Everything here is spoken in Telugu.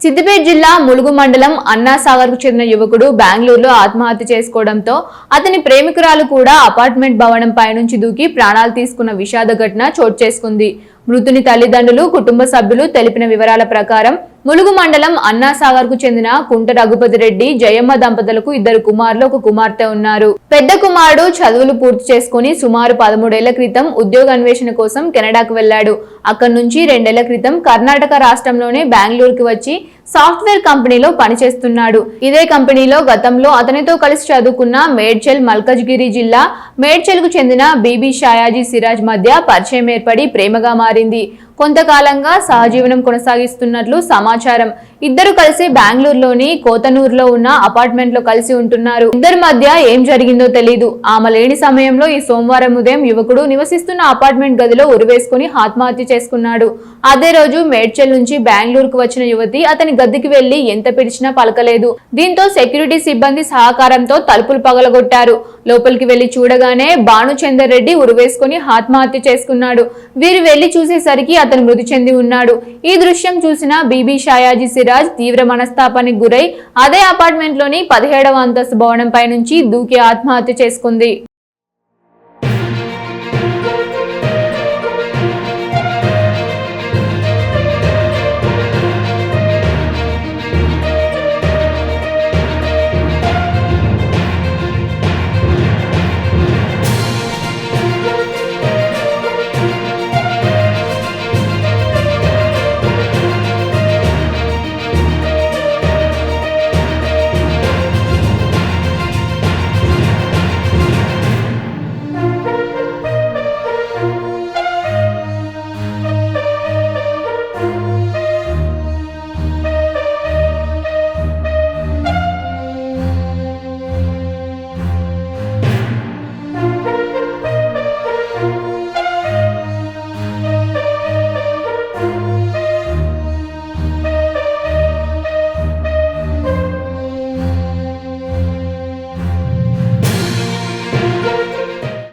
సిద్దిపేట జిల్లా ములుగు మండలం అన్నాసాగర్ కు చెందిన యువకుడు బెంగళూరులో ఆత్మహత్య చేసుకోవడంతో అతని ప్రేమికురాలు కూడా అపార్ట్మెంట్ భవనం పైనుంచి దూకి ప్రాణాలు తీసుకున్న విషాద ఘటన చోటు చేసుకుంది. మృతుని తల్లిదండ్రులు, కుటుంబ సభ్యులు తెలిపిన వివరాల ప్రకారం ములుగు మండలం అన్నాసాగర్ కు చెందిన కుంట రఘుపతి రెడ్డి, జయమ్మ దంపతులకు 2 కుమారులు, 1 కుమార్తె ఉన్నారు. పెద్ద కుమారుడు చదువులు పూర్తి చేసుకుని సుమారు 13 ఏళ్ల క్రితం ఉద్యోగ అన్వేషణ కోసం కెనడాకు వెళ్లాడు. అక్కడి నుంచి 2 ఏళ్ల క్రితం కర్ణాటక రాష్ట్రంలోనే బెంగళూరుకు వచ్చి సాఫ్ట్వేర్ కంపెనీలో పనిచేస్తున్నాడు. ఇదే కంపెనీలో గతంలో అతనితో కలిసి చదువుకున్న మేడ్చల్, మల్కజ్గిరి జిల్లా మేడ్చల్ కు చెందిన బీబీ షాయాజీ సిరాజ్ మధ్య పరిచయం ఏర్పడి ప్రేమగా మారింది. కొంతకాలంగా సహజీవనం కొనసాగిస్తున్నట్లు సమాచారం. ఇద్దరు కలిసి బెంగళూరులోని కోతనూరులో ఉన్న అపార్ట్మెంట్ లో కలిసి ఉంటున్నారు. ఇద్దరి మధ్య ఏం జరిగిందో తెలీదు. ఆమె లేని సమయంలో ఈ సోమవారం ఉదయం యువకుడు నివసిస్తున్న అపార్ట్మెంట్ గదిలో ఉరివేసుకుని ఆత్మహత్య చేసుకున్నాడు. అదే రోజు మేడ్చల్ నుంచి బెంగళూరుకు వచ్చిన యువతి అతని గదికి వెళ్లి ఎంత పిలిచినా పలకలేదు. దీంతో సెక్యూరిటీ సిబ్బంది సహకారంతో తలుపులు పగలగొట్టారు. లోపలికి వెళ్లి చూడగానే భానుచందర్ రెడ్డి ఉరివేసుకుని ఆత్మహత్య చేసుకున్నాడు. వీరు వెళ్లి చూసేసరికి అతను మృతి చెంది ఉన్నాడు. ఈ దృశ్యం చూసిన బీబీ షాయాజీ సిరాజ్ తీవ్ర మనస్తాపానికి గురై అదే అపార్ట్మెంట్ లోని 17వ అంతస్తు భవనం పై నుంచి దూకి ఆత్మహత్య చేసుకుంది.